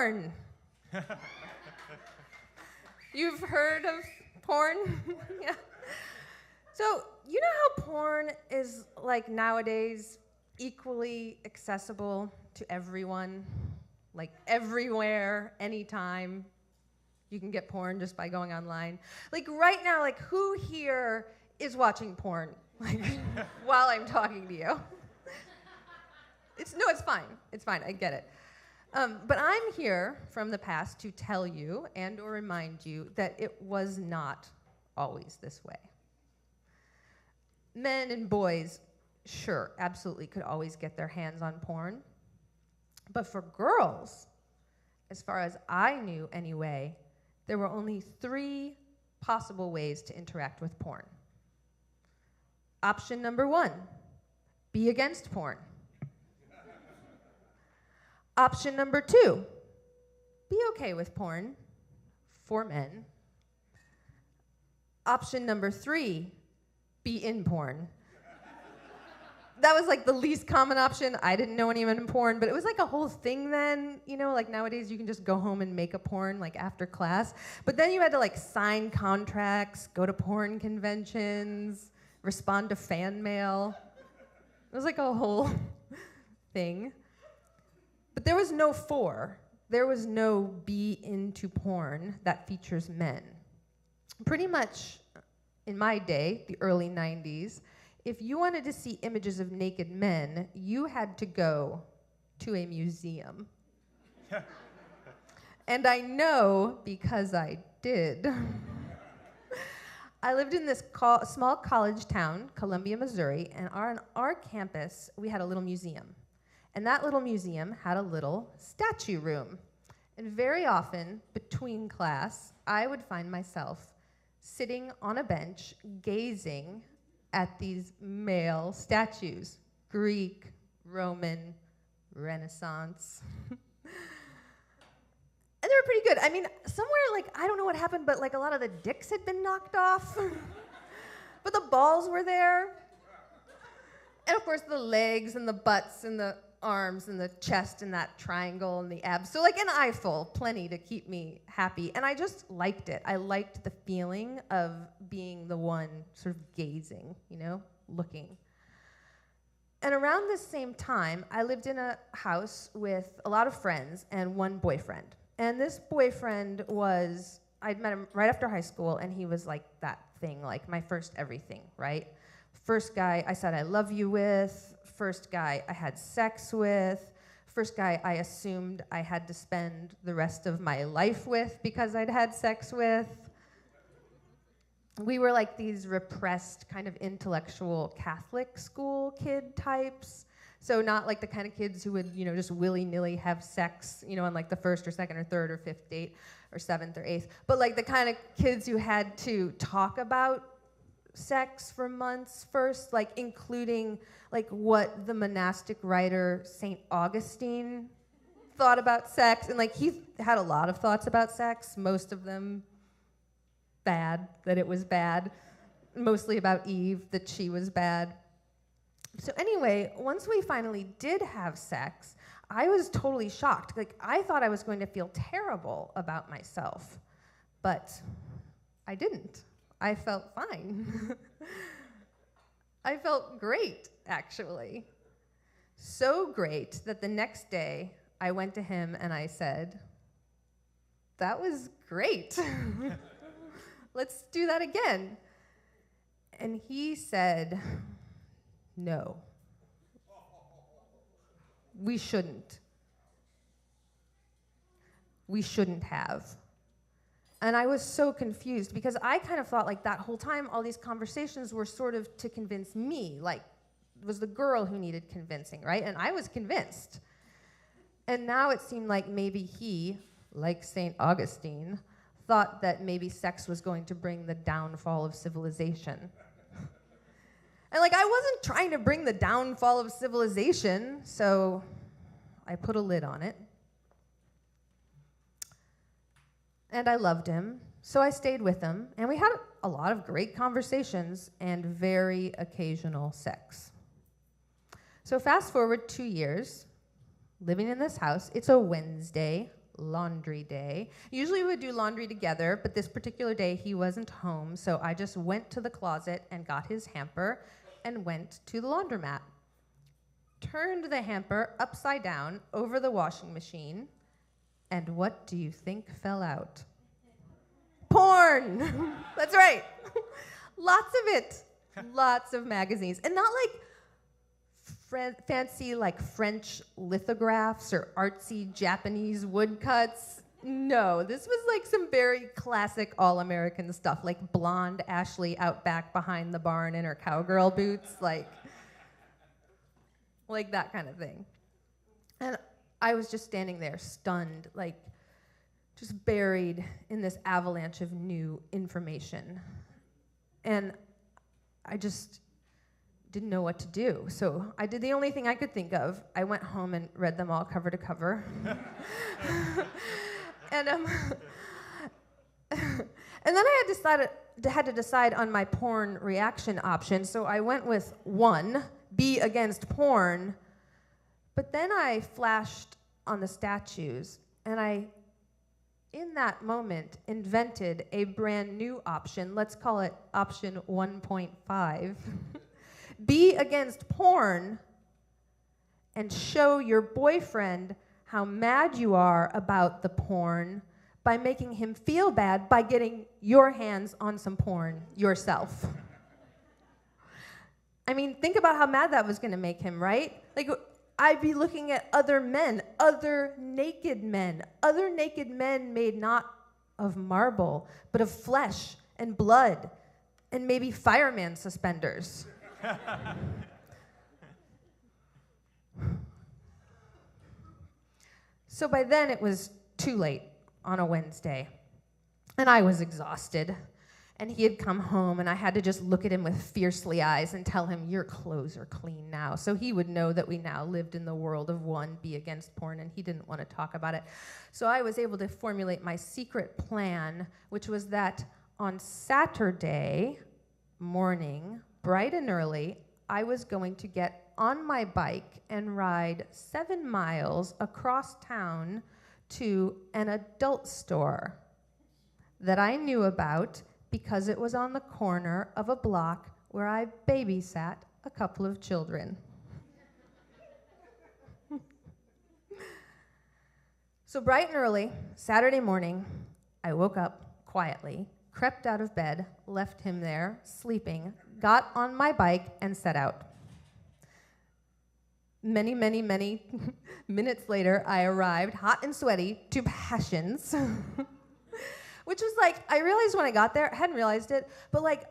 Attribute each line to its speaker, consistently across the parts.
Speaker 1: porn. You've heard of porn? Yeah. So, you know how porn is, like, nowadays equally accessible to everyone? Like, everywhere, anytime. You can get porn just by going online. Like, right now, like, who here is watching porn? Like, while I'm talking to you? It's fine. It's fine, I get it. But I'm here from the past to tell you and or remind you that it was not always this way. Men and boys, sure, absolutely could always get their hands on porn. But for girls, as far as I knew anyway, there were only 3 possible ways to interact with porn. Option number 1, be against porn. Option number 2, be okay with porn for men. Option number 3, be in porn. That was like the least common option. I didn't know anyone in porn, but it was like a whole thing then, you know, like nowadays you can just go home and make a porn like after class. But then you had to like sign contracts, go to porn conventions, respond to fan mail. It was like a whole thing. But there was no 4. There was no be into porn that features men. Pretty much in my day, the early 90s, if you wanted to see images of naked men, you had to go to a museum. And I know because I did. I lived in this small college town, Columbia, Missouri, and on our campus, we had a little museum. And that little museum had a little statue room. And very often, between class, I would find myself sitting on a bench, gazing at these male statues, Greek, Roman, Renaissance. And they were pretty good. I mean, somewhere, like, I don't know what happened, but like a lot of the dicks had been knocked off. But the balls were there. And of course, the legs and the butts and the arms and the chest and that triangle and the abs. So like an eyeful, plenty to keep me happy. And I just liked it. I liked the feeling of being the one sort of gazing, you know, looking. And around this same time, I lived in a house with a lot of friends and one boyfriend. And this boyfriend was, I'd met him right after high school, and he was like that thing, like my first everything, right? First guy I said I love you with, first guy I had sex with, first guy I assumed I had to spend the rest of my life with because I'd had sex with. We were like these repressed kind of intellectual Catholic school kid types. So not like the kind of kids who would, you know, just willy-nilly have sex, you know, on like the first or second or third or fifth date or seventh or eighth, but like the kind of kids who had to talk about sex for months first, like including like what the monastic writer St. Augustine thought about sex. And like he had a lot of thoughts about sex, most of them bad, that it was bad, mostly about Eve, that she was bad. So anyway, once we finally did have sex, I was totally shocked. Like I thought I was going to feel terrible about myself, but I didn't. I felt fine. I felt great, actually. So great that the next day I went to him and I said, "That was great. Let's do that again." And he said, "No, we shouldn't. We shouldn't have." And I was so confused because I kind of thought like that whole time all these conversations were sort of to convince me, like it was the girl who needed convincing, right? And I was convinced. And now it seemed like maybe he, like St. Augustine, thought that maybe sex was going to bring the downfall of civilization. And like I wasn't trying to bring the downfall of civilization, so I put a lid on it. And I loved him, so I stayed with him, and we had a lot of great conversations and very occasional sex. So fast forward 2 years, living in this house. It's a Wednesday, laundry day. Usually we would do laundry together, but this particular day he wasn't home, so I just went to the closet and got his hamper and went to the laundromat. Turned the hamper upside down over the washing machine, and what do you think fell out? Porn! That's right. Lots of it. Lots of magazines. And not like fancy like French lithographs or artsy Japanese woodcuts. No, this was like some very classic all-American stuff, like blonde Ashley out back behind the barn in her cowgirl boots, like that kind of thing. And I was just standing there stunned, like just buried in this avalanche of new information. And I just didn't know what to do. So I did the only thing I could think of. I went home and read them all cover to cover. And then I had to decide on my porn reaction option. So I went with 1, be against porn. But then I flashed on the statues, and I, in that moment, invented a brand new option. Let's call it option 1.5. Be against porn and show your boyfriend how mad you are about the porn by making him feel bad by getting your hands on some porn yourself. I mean, think about how mad that was going to make him, right? Like, I'd be looking at other men, other naked men made not of marble, but of flesh and blood and maybe fireman suspenders. So by then it was too late on a Wednesday, and I was exhausted. And he had come home, and I had to just look at him with fiercely eyes and tell him, your clothes are clean now. So he would know that we now lived in the world of 1, be against porn, and he didn't want to talk about it. So I was able to formulate my secret plan, which was that on Saturday morning, bright and early, I was going to get on my bike and ride 7 miles across town to an adult store that I knew about because it was on the corner of a block where I babysat a couple of children. So bright and early, Saturday morning, I woke up quietly, crept out of bed, left him there, sleeping, got on my bike, and set out. Many minutes later, I arrived, hot and sweaty, to Passions. Which was like, I realized when I got there, I hadn't realized it, but like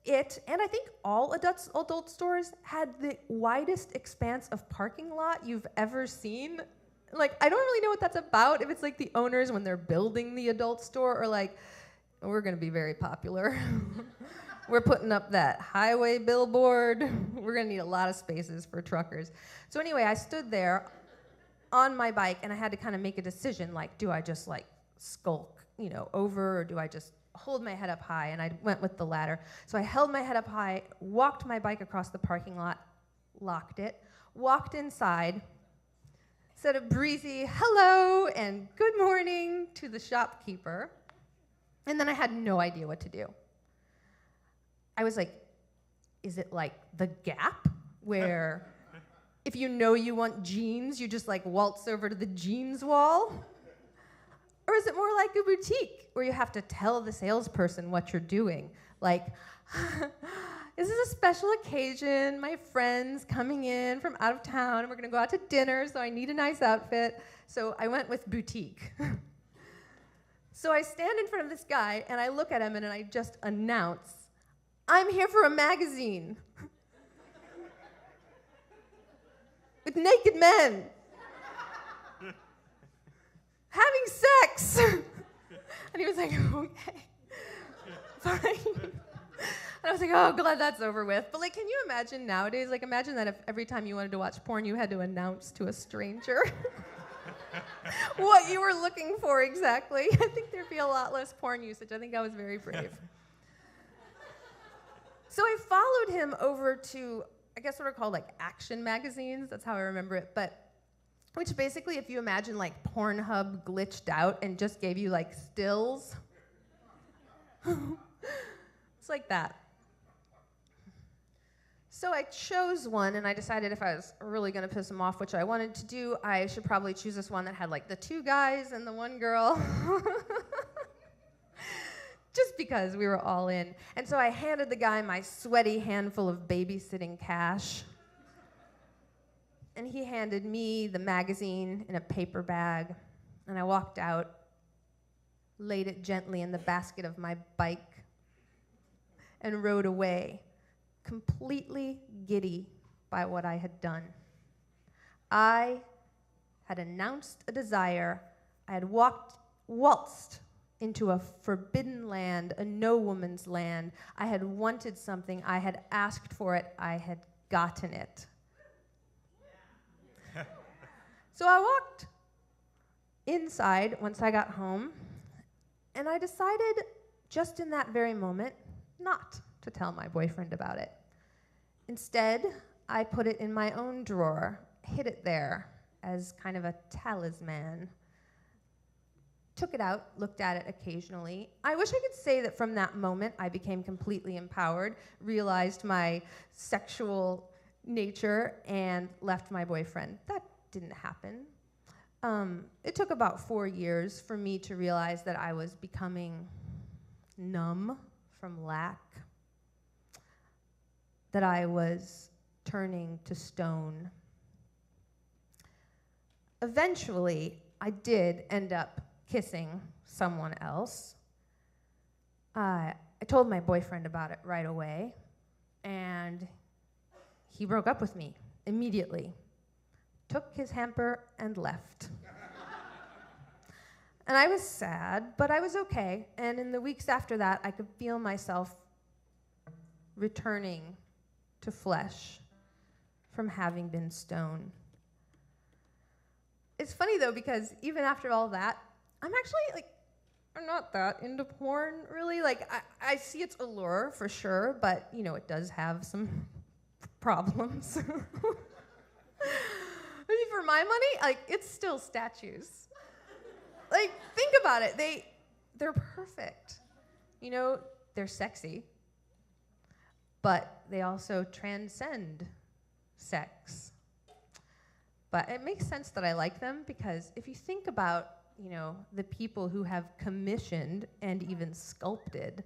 Speaker 1: it, and I think all adult stores had the widest expanse of parking lot you've ever seen. Like, I don't really know what that's about, if it's like the owners when they're building the adult store, or like, we're gonna be very popular. We're putting up that highway billboard. We're gonna need a lot of spaces for truckers. So anyway, I stood there on my bike, and I had to kind of make a decision, like, do I just like skulk over, or do I just hold my head up high? And I went with the latter. So I held my head up high, walked my bike across the parking lot, locked it, walked inside, said a breezy hello and good morning to the shopkeeper, and then I had no idea what to do. I was like, is it like the Gap, where if you know you want jeans, you just like waltz over to the jeans wall? Or is it more like a boutique where you have to tell the salesperson what you're doing? Like, this is a special occasion. My friend's coming in from out of town, and we're going to go out to dinner, so I need a nice outfit. So I went with boutique. So I stand in front of this guy, and I look at him, and I just announce, I'm here for a magazine with naked men having sex. And he was like, okay, fine. And I was like, oh, glad that's over with. But like, can you imagine nowadays, like imagine that if every time you wanted to watch porn, you had to announce to a stranger what you were looking for exactly. I think there'd be a lot less porn usage. I think I was very brave. So I followed him over to, I guess what are called like action magazines. That's how I remember it. But which basically, if you imagine like Pornhub glitched out and just gave you like stills, it's like that. So I chose one, and I decided if I was really going to piss him off, which I wanted to do, I should probably choose this one that had like the 2 guys and the 1 girl. Just because we were all in. And so I handed the guy my sweaty handful of babysitting cash. And he handed me the magazine in a paper bag. And I walked out, laid it gently in the basket of my bike, and rode away, completely giddy by what I had done. I had announced a desire. I had waltzed into a forbidden land, a no woman's land. I had wanted something. I had asked for it. I had gotten it. So I walked inside once I got home, and I decided just in that very moment not to tell my boyfriend about it. Instead, I put it in my own drawer, hid it there as kind of a talisman. Took it out, looked at it occasionally. I wish I could say that from that moment I became completely empowered, realized my sexual nature, and left my boyfriend. That didn't happen. It took about 4 years for me to realize that I was becoming numb from lack, that I was turning to stone. Eventually, I did end up kissing someone else. I told my boyfriend about it right away, and he broke up with me immediately, took his hamper, and left. And I was sad, but I was okay, and in the weeks after that, I could feel myself returning to flesh from having been stone. It's funny, though, because even after all that, I'm not that into porn, really. Like, I see its allure, for sure, but, you know, it does have some problems. I mean, for my money, like, it's still statues. Like, think about it. They're perfect. You know, they're sexy, but they also transcend sex. But it makes sense that I like them, because if you think about, you know, the people who have commissioned and even sculpted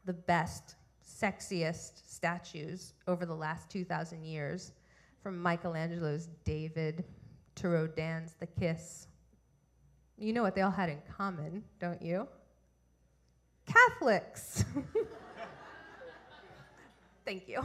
Speaker 1: the best, sexiest statues over the last 2,000 years, from Michelangelo's David to Rodin's The Kiss, you know what they all had in common, don't you? Catholics. Thank you.